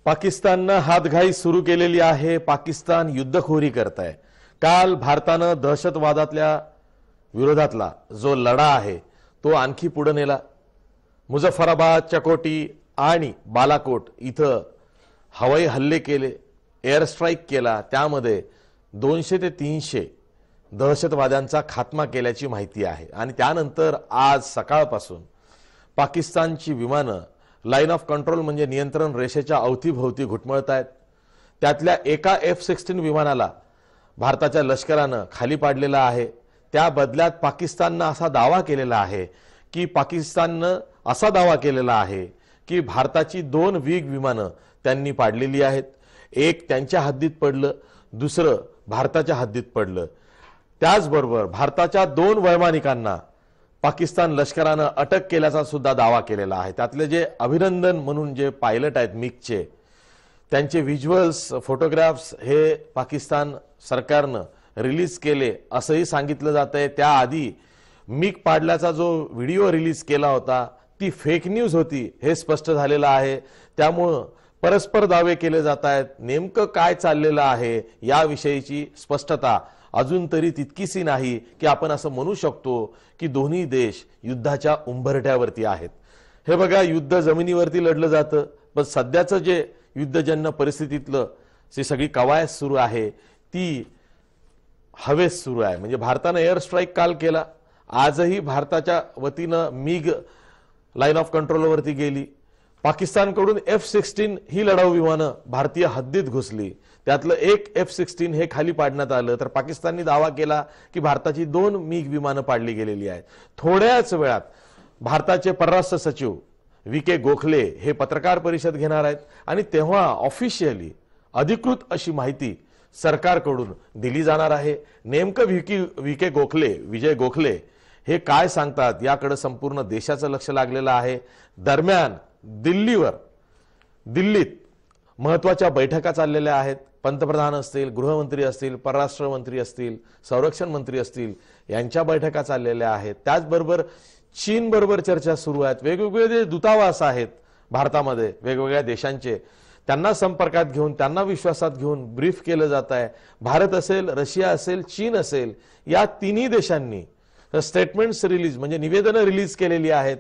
पाकिस्ताननं हातघाई सुरू केलेली आहे। पाकिस्तान युद्धखोरी करत आहे। काल भारतानं दहशतवादातल्या विरोधातला जो लढा आहे तो आणखी पुढे नेला। मुझफ्फराबाद, चकोटी आणि बालाकोट इथं हवाई हल्ले केले, एअर स्ट्राईक केला। त्यामध्ये 200 ते 300 दहशतवाद्यांचा खात्मा केल्याची माहिती आहे। आणि त्यानंतर आज सकाळपासून पाकिस्तानची विमानं लाईन ऑफ कंट्रोल म्हणजे नियंत्रण रेषेच्या अवतीभोवती घुटमळत आहेत। त्यातल्या एका F-16 विमानाला भारताच्या लष्करानं खाली पाडलेला आहे। त्या बदल्यात पाकिस्ताननं असा दावा केलेला आहे की भारताची 2 विग विमानं त्यांनी पाडलेली आहेत। एक त्यांच्या हद्दीत पडलं, दुसरं भारताच्या हद्दीत पडलं। त्याचबरोबर भारताच्या 2 वैमानिकांना पाकिस्तान लष्करानं अटक केल्याचा सुद्धा दावा केलेला आहे। त्यातले जे अभिनंदन म्हणून जे पायलट आहेत मिगचे, त्यांचे व्हिज्युअल्स, फोटोग्राफ्स हे पाकिस्तान सरकारनं रिलीज केले असंही सांगितलं जातंय। त्याआधी मिग पाडल्याचा जो व्हिडिओ रिलीज केला होता ती फेक न्यूज होती हे स्पष्ट झालेलं आहे। त्यामुळे परस्पर दावे केले जात आहेत। नेमकं काय चाललेलं आहे याविषयीची स्पष्टता अजून तरी तितकीशी नाही की आपण असं म्हणू शकतो की दोन्ही देश युद्धाच्या उंबरठ्यावरती आहेत। हे बघा, युद्ध जमिनीवरती लढलं जातं, पण सध्याचं जे युद्धजन्य परिस्थितीतलं जी सगळी कवायत सुरू आहे ती हवेत सुरू आहे। म्हणजे भारतानं एअर स्ट्राईक काल केला, आजही भारताच्या वतीनं मिग लाईन ऑफ कंट्रोलवरती गेली। पाकिस्तानकडून F-16 ही लढाऊ विमानं भारतीय हद्दीत घुसली। त्यातलं एक F-16 हे खाली पाडण्यात आलं, तर पाकिस्तानने दावा केला की भारताची 2 मिग विमानं पाडली गेलेली आहेत। थोड्याच वेळात भारताचे परराष्ट्र सचिव VK गोखले हे पत्रकार परिषद घेणार आहेत आणि तेव्हा ऑफिशियली अधिकृत अशी माहिती सरकारकडून दिली जाणार आहे। नेमकं VK गोखले, विजय गोखले हे काय सांगतात याकडे संपूर्ण देशाचं लक्ष लागलेलं आहे। दरम्यान दिल्लीत महत्त्वाच्या बैठका चाललेल्या आहेत। पंतप्रधान असतील, गृहमंत्री असतील, परराष्ट्र मंत्री असतील, संरक्षण मंत्री असतील यांच्या बैठका चाललेल्या आहेत। त्याचबरोबर चीन बरोबर चर्चा सुरू आहेत। वेगवेगळे जे दूतावास आहेत भारतामध्ये वेगवेगळ्या देशांचे, त्यांना संपर्कात घेऊन, त्यांना विश्वासात घेऊन ब्रीफ केलं जात आहे। भारत असेल, रशिया असेल, चीन असेल, या तिन्ही देशांनी स्टेटमेंट्स रिलीज म्हणजे निवेदनं रिलीज केलेली आहेत।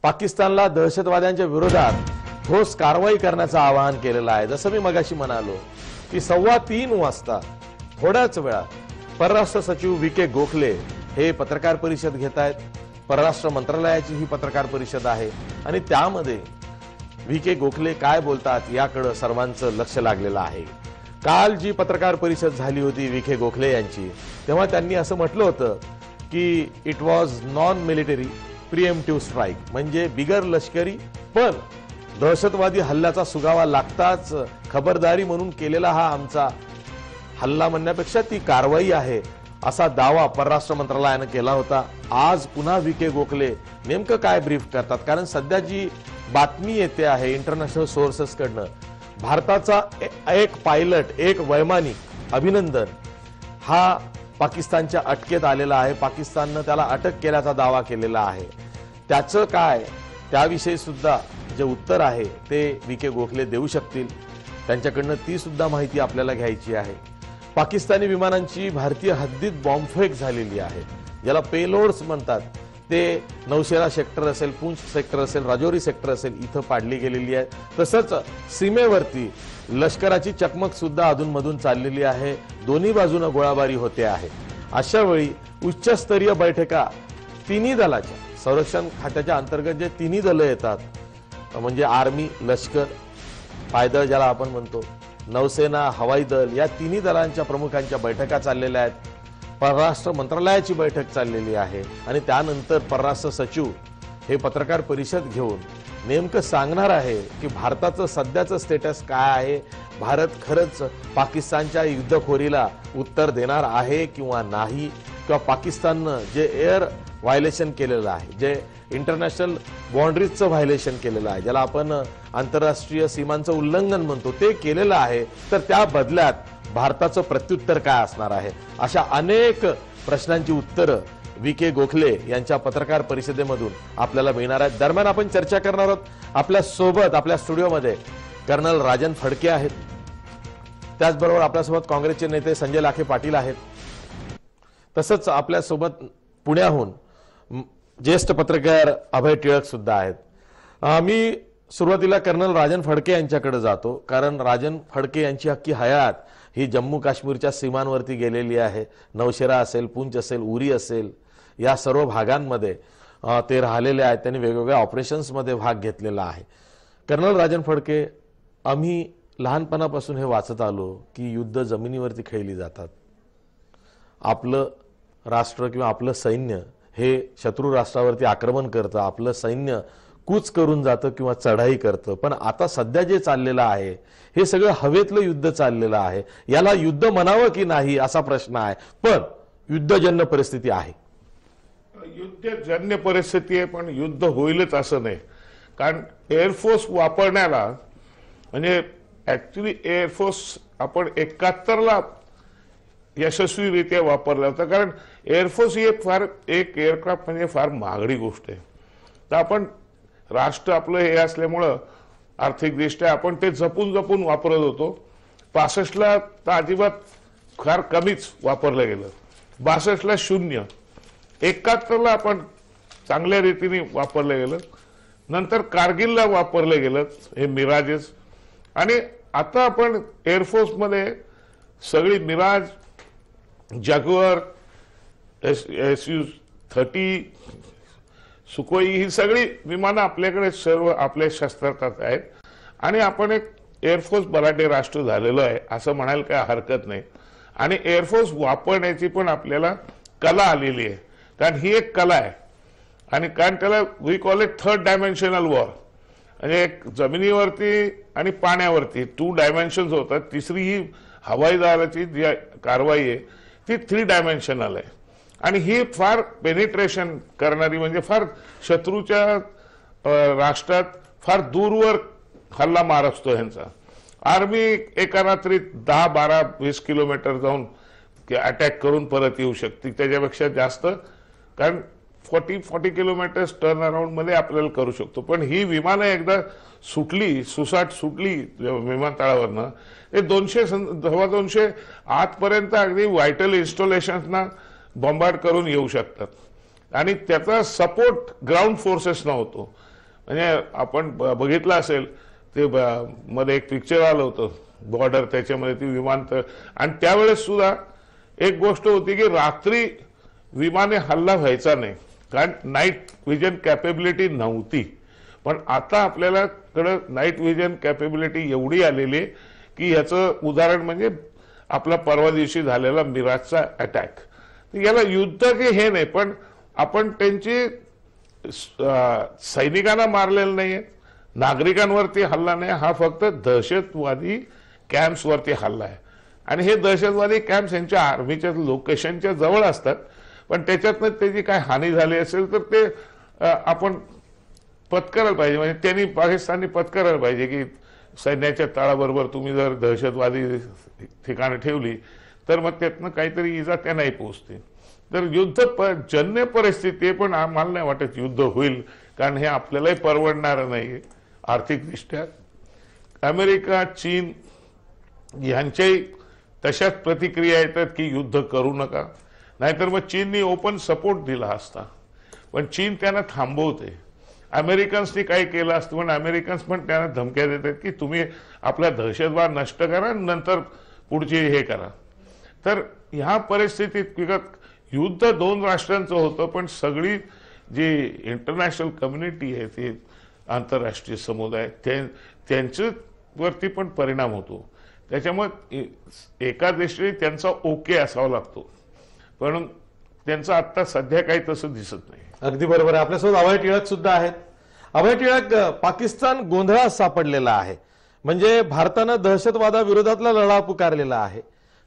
पाकिस्तानला दहशतवाद्यांच्या विरोधात ठोस कारवाई करण्याचं आवाहन केलेलं आहे। जसं मी मगाशी म्हणालो की 3:15 वाजता थोड्याच वेळात परराष्ट्र सचिव VK गोखले हे पत्रकार परिषद घेत आहेत। परराष्ट्र मंत्रालयाची ही पत्रकार परिषद आहे आणि त्यामध्ये VK गोखले काय बोलतात याकडे सर्वांचं लक्ष लागलेलं आहे। काल जी पत्रकार परिषद झाली होती VK गोखले यांची, तेव्हा त्यांनी असं म्हटलं होतं की it was non military preemptive strike, म्हणजे बिगर लष्करी पण दहशतवादी हल्ल्याचा सुगावा लागताच खबरदारी म्हणून केलेला हा आमचा हल्ला म्हणण्यापेक्षा ती कारवाई आहे असा दावा परराष्ट्र मंत्रालयाने केला होता। आज पुन्हा VK गोखले नेमकं काय ब्रीफ करतात, कारण सध्या जी बातमी येते आहे इंटरनॅशनल सोर्सेस कडनं, भारताचा एक पायलट, एक वैमानिक अभिनंदन हा पाकिस्तानच्या अटकेत आलेला आहे। पाकिस्ताननं त्याला अटक केल्याचा दावा केलेला आहे। त्याचं काय, त्याविषयी सुद्धा जे उत्तर आहे ते VK गोखले देऊ शकतील। त्यांच्याकडनं ती सुद्धा माहिती आपल्याला घ्यायची आहे। पाकिस्तानी विमानांची भारतीय हद्दीत बॉम्बफेक झालेली आहे, ज्याला पेलोड्स म्हणतात। ते नौशेरा सेक्टर असेल, पूंछ सेक्टर असेल, राजौरी सेक्टर असेल, इथं पाडली गेलेली आहे। तसंच सीमेवरती लष्कराची चकमक सुद्धा अधूनमधून चाललेली आहे। दोन्ही बाजूने गोळाबारी होते आहे। अशा वेळी उच्चस्तरीय बैठका तिन्ही दलाच्या, संरक्षण खात्याच्या अंतर्गत जे तिन्ही दलं येतात म्हणजे आर्मी, लष्कर, पायदळ ज्याला आपण म्हणतो, नौसेना, हवाई दल, या तिन्ही दलांच्या प्रमुखांच्या बैठका चाललेल्या आहेत। परराष्ट्र मंत्रालयाची बैठक चाललेली आहे आणि त्यानंतर परराष्ट्र सचिव हे पत्रकार परिषद घेऊन नेमकं सांगणार आहे की भारताचं सध्याचं स्टेटस काय आहे, भारत खरंच पाकिस्तानच्या युद्धखोरीला उत्तर देणार आहे किंवा नाही, किंवा पाकिस्ताननं जे एअर व्हायलेशन केलेलं आहे, जे इंटरनॅशनल बाउंड्रीजचं व्हायलेशन केलेलं आहे, ज्याला आपण आंतरराष्ट्रीय सीमांचं उल्लंघन म्हणतो, ते केलेलं आहे, तर त्या बदल्यात भारताचं प्रत्युत्तर काय असणार आहे, अशा अनेक प्रश्नांची उत्तरं VK गोखले यांच्या पत्रकार परिषदेमधून आपल्याला मिळणार आहेत। दरम्यान आपण चर्चा करणार आहोत आपल्या सोबत आपल्या स्टुडिओमध्ये कर्नल राजन फडके आहेत, त्याचबरोबर आपल्यासोबत काँग्रेसचे नेते संजय लाखे पाटील आहेत, तसंच आपल्यासोबत पुण्याहून ज्येष्ठ पत्रकार अभय टिळक सुद्धा आहेत. मी सुरुवातीला कर्नल राजन फडके यांच्याकडे जातो, कारण राजन फडके यांची अख्खी हयात ही जम्मू काश्मीरच्या सीमांवरती गेलेली आहे. नौशेरा असेल, पूंछ असेल, उरी असेल, या सर्व भागांमध्ये ते राहिलेले आहेत. त्यांनी वेगवेगळ्या ऑपरेशन्समध्ये भाग घेतलेला आहे. कर्नल राजन फडके, आम्ही लहानपणापासून हे वाचत आलो की युद्ध जमिनीवरती खेळली जातात. आपलं राष्ट्र किंवा आपलं सैन्य हे शत्रू राष्ट्रावरती आक्रमण करतं, आपलं सैन्य कूच करून जातं किंवा चढाई करतं. पण आता सध्या जे चाललेलं आहे हे सगळं हवेतलं युद्ध चाललेलं आहे. याला युद्ध म्हणावं की नाही असा प्रश्न आहे, पण युद्धजन्य परिस्थिती आहे. युद्धजन्य परिस्थिती आहे, पण युद्ध होईलच असं नाही. कारण एअरफोर्स वापरण्याला, म्हणजे ऍक्च्युली एअरफोर्स आपण 71ला यशस्वीरित्या वापरला होता. कारण एअरफोर्स ही फार एक एअरक्राफ्ट म्हणजे फार महागडी गोष्ट आहे. तर आपण राष्ट्र आपलं हे असल्यामुळं आर्थिकदृष्ट्या आपण ते जपून जपून वापरत होतो. 65ला तर अजिबात फार कमीच वापरलं गेलं, 62ला 0, 71ला आपण चांगल्या रीतीने वापरलं गेलं, नंतर कारगिलला वापरलं गेलं हे मिराजेस. आणि आता आपण एअरफोर्समध्ये सगळी मिराज, जॅग्वार, SU-30, सुखोई ही सगळी विमानं आपल्याकडे सर्व आपल्या शस्त्रास्त्रात आहेत. आणि आपण एक एअरफोर्स बलाढ्य राष्ट्र झालेलो आहे असं म्हणायला काय हरकत नाही. आणि एअरफोर्स वापरण्याची पण आपल्याला कला आलेली आहे, कारण ही एक कला आहे. आणि कारण त्याला we call it third dimensional war, म्हणजे एक जमिनीवरती आणि पाण्यावरती 2 डायमेन्शन्स होतात. तिसरी ही हवाई जहाजाची जी कारवाई आहे ती 3 डायमेन्शनल आहे. आणि ही फार पेनिट्रेशन करणारी, म्हणजे फार शत्रूच्या राष्ट्रात फार दूरवर हल्ला मार असतो ह्यांचा. आर्मी एका रात्रीत 10, 12, 20 किलोमीटर जाऊन अटॅक करून परत येऊ शकते, त्याच्यापेक्षा जास्त. कारण 40 किलोमीटर्स टर्न अराउंड मध्ये आपल्याला करू शकतो. पण ही विमानं एकदा सुटली, सुसाट सुटली विमानतळावरनं, ते 200 आतपर्यंत अगदी व्हायटल इन्स्टॉलेशन्सना बॉम्बार्ड करून येऊ शकतात. आणि त्याचा सपोर्ट ग्राउंड फोर्सेसना होतो. म्हणजे आपण बघितलं असेल ते मध्ये एक पिक्चर आलं होतं बॉर्डर, त्याच्यामध्ये ती विमानतळ. आणि त्यावेळेस सुद्धा एक गोष्ट होती की रात्री विमाने हल्ला व्हायचा नाही, कारण नाईट विजन कॅपेबिलिटी नव्हती. पण आता आपल्याला कडे नाईट विजन कॅपेबिलिटी एवढी आलेली आहे की याचं उदाहरण म्हणजे आपला परवा दिवशी झालेला मिराजचा अटॅक. याला युद्ध की हे नाही, पण आपण त्यांची सैनिकांना मारलेलं नाहीये, नागरिकांवरती हल्ला नाही, हा फक्त दहशतवादी कॅम्प्सवरती हल्ला आहे. आणि हे दहशतवादी कॅम्प्स यांच्या आर्मीच्या लोकेशनच्या जवळ असतात. पण त्याच्यातनं त्याची काय हानी झाली असेल तर ते आपण पत्करायला पाहिजे. म्हणजे त्यांनी पाकिस्तानने पत्करायला पाहिजे की सैन्याच्या तळाबरोबर तुम्ही जर दहशतवादी ठिकाणं ठेवली तर मग त्यातनं काहीतरी इजा त्यांनाही पोहोचते. तर युद्ध जन्य परिस्थिती आहे, पण आम्हाला नाही वाटत युद्ध होईल, कारण हे आपल्यालाही परवडणारं नाही आर्थिकदृष्ट्या. अमेरिका, चीन यांच्याही तशाच प्रतिक्रिया येतात की युद्ध करू नका, नाहीतर मग चीननी ओपन सपोर्ट दिला असता. पण चीन त्यांना थांबवते. अमेरिकन्सनी काही केलं असतं, पण अमेरिकन्स पण त्यांना धमक्या देतात की तुम्ही आपला दहशतवाद नष्ट करा, नंतर पुढचे हे करा. तर ह्या परिस्थितीत युद्ध 2 राष्ट्रांचं होतं, पण सगळी जी इंटरनॅशनल कम्युनिटी आहे, ती आंतरराष्ट्रीय समुदाय, त्यांच्यावरती पण परिणाम होतो. त्याच्यामुळे एका दृष्टीने त्यांचा ओके असावा लागतो, पण त्यांचं आता सध्या काही तसं दिसत नाही. अगदी बरोबर आहे. आपल्यासोबत अभय टिळक सुद्धा आहेत. अभय टिळक, पाकिस्तान गोंधळात सापडलेला आहे. म्हणजे भारतानं दहशतवादाविरोधातला लढा पुकारलेला आहे,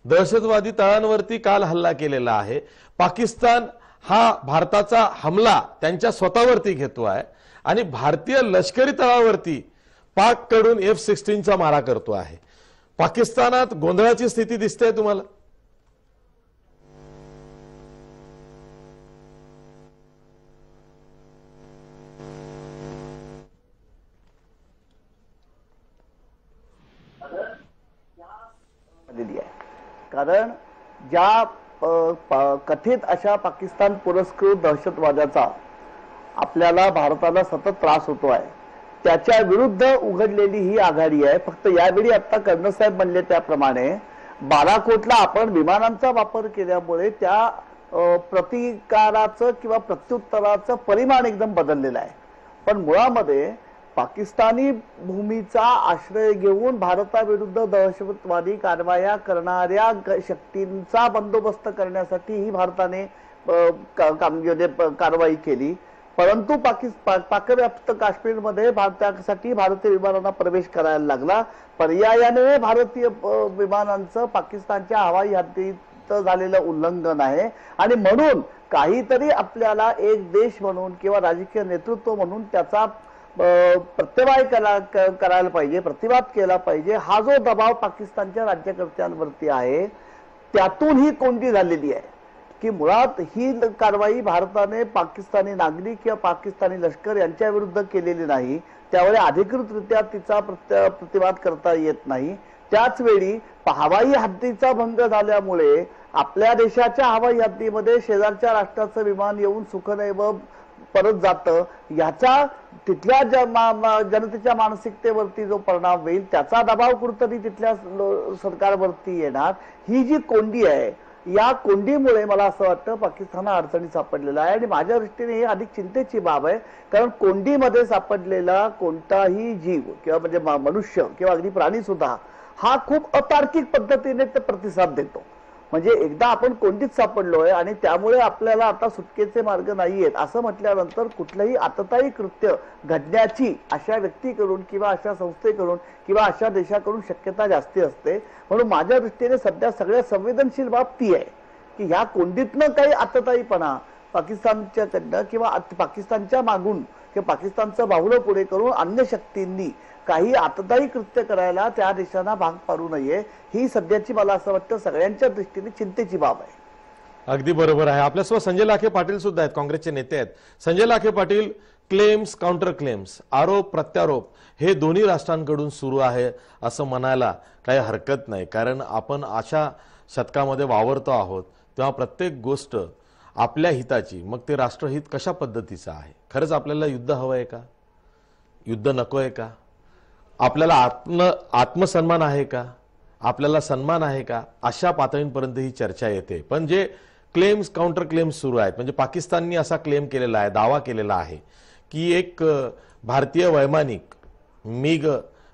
दहशतवादी तळांवरती काल हल्ला केलेला आहे. पाकिस्तान हा भारताचा हमला त्यांच्या स्वतःवरती घेतो आहे आणि भारतीय लष्करी तळावरती पाककडून F-16चा मारा करतो आहे. पाकिस्तानात गोंधळाची स्थिती दिसते तुम्हाला? कारण ज्या कथित अशा पाकिस्तान पुरस्कृत दहशतवादाचा आपल्याला भारताला सतत त्रास होतो आहे, त्याच्या विरुद्ध उघडलेली ही आघाडी आहे. फक्त यावेळी आता कर्नल साहेब म्हणले त्याप्रमाणे बालाकोटला आपण विमानांचा वापर केल्यामुळे त्या प्रतिकाराचं किंवा प्रत्युत्तराचं परिमाण एकदम बदललेलं आहे. पण मुळामध्ये पाकिस्तानी भूमीचा आश्रय घेऊन भारताविरुद्ध दहशतवादी कारवाया करणाऱ्या शक्तींचा बंदोबस्त करण्यासाठी ही भारताने कारवाई केली. परंतु पाकव्याप्त काश्मीरमध्ये भारतासाठी भारतीय विमानांना प्रवेश करायला लागला. पर्यायाने भारतीय विमानांचं पाकिस्तानच्या हवाई हद्दीत झालेलं उल्लंघन आहे आणि म्हणून काहीतरी आपल्याला एक देश म्हणून किंवा राजकीय नेतृत्व म्हणून त्याचा प्रत्यवाय करायला पाहिजे, प्रतिवाद केला पाहिजे. हा जो दबाव पाकिस्तानच्या राज्यकर्त्यांवरती आहे त्यातून ही कोंडी झालेली आहे की मुळात ही कारवाई भारताने पाकिस्तानी नागरिक किंवा पाकिस्तानी लष्कर यांच्या विरुद्ध केलेली नाही, त्यामुळे अधिकृतरित्या तिचा प्रतिवाद करता येत नाही. त्याच वेळी हवाई हद्दीचा भंग झाल्यामुळे आपल्या देशाच्या हवाई हद्दीमध्ये शेजारच्या राष्ट्राचं विमान येऊन सुखनैव परत जातं, याचा तिथल्या जनतेच्या मानसिकतेवरती जो परिणाम होईल त्याचा दबाव कुठतरी तिथल्या सरकारवरती येणार. ही जी कोंडी आहे या कोंडीमुळे मला असं वाटतं पाकिस्तान अडचणी सापडलेला आहे आणि माझ्या दृष्टीने ही अधिक चिंतेची बाब आहे. कारण कोंडीमध्ये सापडलेला कोणताही जीव किंवा म्हणजे मनुष्य किंवा अगदी प्राणी सुद्धा हा खूप अतार्किक पद्धतीने ते प्रतिसाद देतो. म्हणजे एकदा आपण कोंडीत सापडलोय आणि त्यामुळे आपल्याला आता सुटकेचे मार्ग नाहीयेत असं म्हटल्यानंतर कुठलंही आततायी कृत्य घडण्याची अशा व्यक्तीकडून किंवा अशा संस्थेकडून किंवा अशा देशाकडून शक्यता जास्ती असते. म्हणून माझ्या दृष्टीने सध्या सगळ्यात संवेदनशील बाब ती आहे की ह्या कोंडीतनं काही आतताईपणा पाकिस्तानच्याकडनं किंवा पाकिस्तानच्या मागून किंवा पाकिस्तानचं बाहुलं पुढे करून अन्य शक्तींनी काही आततायी कृत्य करायला त्या देशांना भाग पाडू नये, ही सध्याची मला असं वाटतं सगळ्यांच्या दृष्टीने चिंतेची बाब आहे. अगदी बरोबर आहे. आपल्यासोबत संजय लाखे पाटील सुद्धा आहेत, काँग्रेसचे नेते आहेत. Sanjay Lakhe Patil, claims counter claims, आरोप प्रत्यारोप हे दोन्ही राष्ट्रांकडून सुरू आहे असं म्हणायला काही हरकत नाही. कारण आपण अशा शतकामध्ये वावरतो आहोत तेव्हा प्रत्येक गोष्ट आपल्या हिताची, मग ते राष्ट्रहित कशा पद्धतीचं आहे. खरंच आपल्याला युद्ध हवं आहे का, युद्ध नको आहे का, आपल्याला आत्मसन्मान आहे का, आपल्याला सन्मान आहे का, अशा पातळींपर्यंत ही चर्चा येते. पण जे क्लेम्स काउंटर क्लेम्स सुरू आहेत म्हणजे पाकिस्ताननी असा क्लेम केलेला आहे, दावा केलेला आहे की एक भारतीय वैमानिक मिग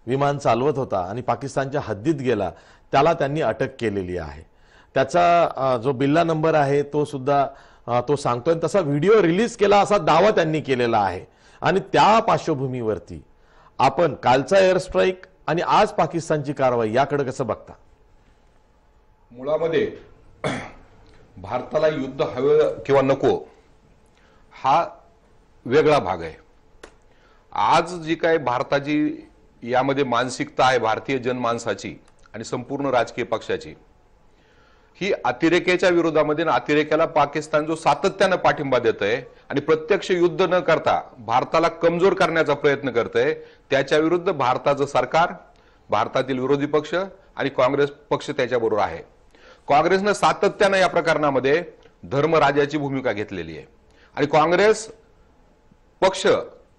विमान चालवत होता आणि पाकिस्तानच्या हद्दीत गेला, त्याला त्यांनी अटक केलेली आहे. त्याचा जो बिल्ला नंबर आहे तो सुद्धा तो सांगतोय, तसा व्हिडिओ रिलीज केला असा दावा त्यांनी केलेला आहे. आणि त्या पार्श्वभूमीवरती आपण कालचा एअर स्ट्राईक आणि आज पाकिस्तानची कारवाई याकडे कसं बघता? मुळामध्ये भारताला युद्ध हवं किंवा नको हा वेगळा भाग आहे. आज जी काय भारताची यामध्ये मानसिकता आहे भारतीय जनमानसाची आणि संपूर्ण राजकीय पक्षाची, ही अतिरेक्याच्या विरोधामध्ये अतिरेक्याला पाकिस्तान जो सातत्यानं पाठिंबा देत आहे आणि प्रत्यक्ष युद्ध न करता भारताला कमजोर करण्याचा प्रयत्न करत आहे, त्याच्या विरुद्ध भारताचं सरकार, भारतातील विरोधी पक्ष आणि काँग्रेस पक्ष त्याच्याबरोबर आहे. काँग्रेसनं सातत्यानं या प्रकरणामध्ये धर्मराजाची भूमिका घेतलेली आहे आणि काँग्रेस पक्ष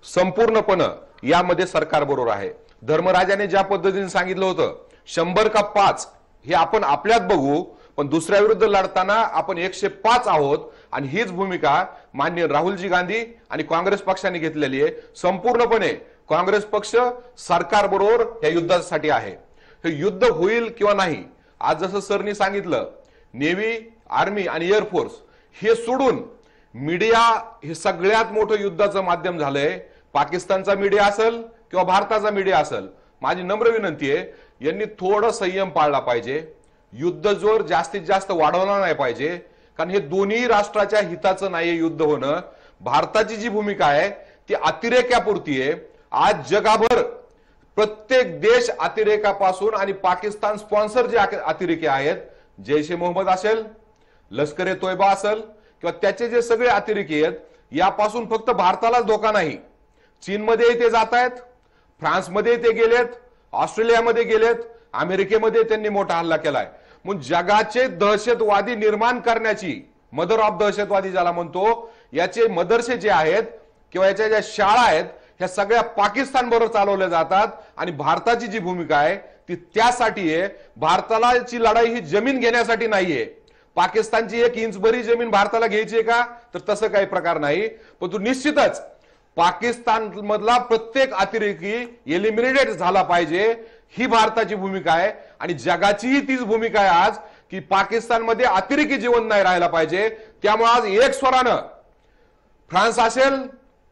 संपूर्णपणे यामध्ये सरकार बरोबर आहे. धर्मराजाने ज्या पद्धतीने सांगितलं होतं 100 का 5 हे आपण आपल्यात बघू, पण दुसऱ्या विरुद्ध लढताना आपण 105 आहोत आणि हीच भूमिका माननीय राहुलजी गांधी आणि काँग्रेस पक्षाने घेतलेली आहे. संपूर्णपणे काँग्रेस पक्ष सरकार बरोबर या युद्धासाठी आहे. हे युद्ध होईल किंवा नाही, आज जसं सरनी सांगितलं, नेव्ही, आर्मी आणि एअरफोर्स हे सोडून मीडिया हे सगळ्यात मोठं युद्धाचं माध्यम झालंय. पाकिस्तानचा मीडिया असेल किंवा भारताचा मीडिया असेल, माझी नम्र विनंती आहे यांनी थोडं संयम पाळला पाहिजे. युद्ध जोर जास्तीत जास्त वाढवला नाही पाहिजे, कारण हे दोन्ही राष्ट्राच्या हिताचं नाहीये युद्ध होणं. भारताची जी भूमिका आहे ती अतिरेक्यापुरती आहे. आज जगाभर प्रत्येक देश अतिरेकापासून आणि पाकिस्तान स्पॉन्सर जे अतिरेकी आहेत, जैश ए मोहम्मद असेल, लष्कर ए तोयबा असेल किंवा त्याचे जे सगळे अतिरेकी आहेत, यापासून फक्त भारतालाच धोका नाही. चीनमध्ये ते जात आहेत, फ्रान्समध्ये ते गेलेत, ऑस्ट्रेलियामध्ये गेलेत, अमेरिकेमध्ये त्यांनी मोठा हल्ला केलाय. म्हणून जगाचे दहशतवादी निर्माण करण्याची, मदर ऑफ दहशतवादी ज्याला म्हणतो, याचे मदरसे जे आहेत किंवा याच्या ज्या शाळा आहेत ह्या सगळ्या पाकिस्तान बरोबर चालवल्या जातात. आणि भारताची जी भूमिका आहे ती त्यासाठी आहे. भारताची लढाई ही जमीन घेण्यासाठी नाहीये. पाकिस्तानची 1 इंच भरी जमीन भारताला घ्यायची आहे का, तर तसं काही प्रकार नाही. पण तू निश्चितच पाकिस्तान मधला प्रत्येक अतिरेकी एलिमिनेटेड झाला पाहिजे, ही भारताची भूमिका आहे. आणि जगाचीही तीच भूमिका आहे आज, की पाकिस्तानमध्ये अतिरेकी जिवंत नाही राहायला पाहिजे. त्यामुळे आज एक स्वरानं फ्रान्स असेल,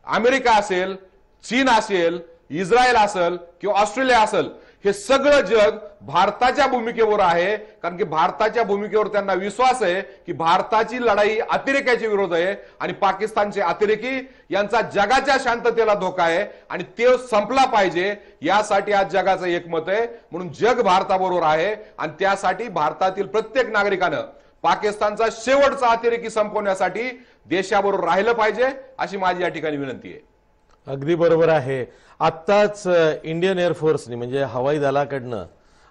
अमेरिका असेल, चीन असेल, इस्रायल असेल किंवा ऑस्ट्रेलिया असेल, हे सगळं जग भारताच्या भूमिकेवर आहे. कारण की भारताच्या भूमिकेवर त्यांना विश्वास आहे की भारताची लढाई अतिरेक्याच्या विरोध आहे आणि पाकिस्तानचे अतिरेकी यांचा जगाच्या शांततेला धोका आहे आणि ते संपला पाहिजे. यासाठी आज जगाचं एकमत आहे. म्हणून जग भारताबरोबर आहे आणि त्यासाठी भारतातील प्रत्येक नागरिकानं पाकिस्तानचा शेवटचा अतिरेकी संपवण्यासाठी देशाबरोबर राहिलं पाहिजे, अशी माझी या ठिकाणी विनंती आहे. अगदी बरोबर आहे. आत्ताच इंडियन एअरफोर्सने म्हणजे हवाई दलाकडनं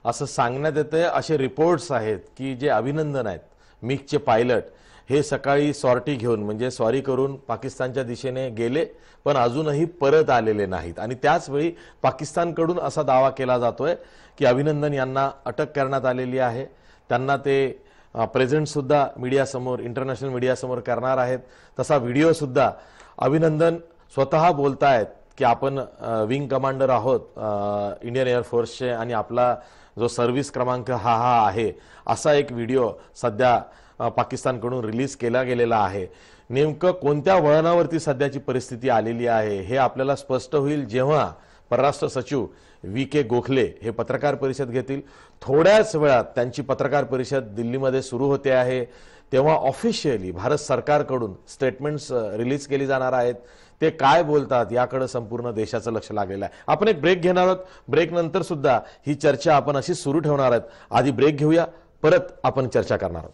असं सांगण्यात येतंय, असे रिपोर्ट्स आहेत की जे अभिनंदन आहेत मिगचे पायलट हे सकाळी सॉर्टी घेऊन म्हणजे स्वारी करून पाकिस्तानच्या दिशेने गेले, पण अजूनही परत आलेले नाहीत. आणि त्याचवेळी पाकिस्तानकडून असा दावा केला जातोय की अभिनंदन यांना अटक करण्यात आलेली आहे. त्यांना ते प्रेझेंट सुद्धा मीडियासमोर, इंटरनॅशनल मीडियासमोर करणार आहेत. तसा व्हिडिओ सुद्धा अभिनंदन स्वतः बोलतायत की आपण विंग कमांडर आहोत इंडियन एअरफोर्सचे आणि आपला जो सर्व्हिस क्रमांक हा आहे, असा एक व्हिडिओ सध्या पाकिस्तानकडून रिलीज केला गेलेला आहे. नेमकं कोणत्या वळणावरती सध्याची परिस्थिती आलेली आहे हे आपल्याला स्पष्ट होईल जेव्हा परराष्ट्र सचिव VK गोखले हे पत्रकार परिषद घेतील. थोड्याच वेळात त्यांची पत्रकार परिषद दिल्लीमध्ये सुरू होते आहे. तेव्हा ऑफिशियली भारत सरकारकडून स्टेटमेंट्स रिलीज केली जाणार आहेत. ते काय बोलतात याकडे संपूर्ण देशाचं लक्ष लागलेलं आहे. आपण एक ब्रेक घेणार आहोत. ब्रेक नंतर सुद्धा ही चर्चा आपण अशी सुरू ठेवणार आहोत. आधी ब्रेक घेऊया, परत आपण चर्चा करणार आहोत.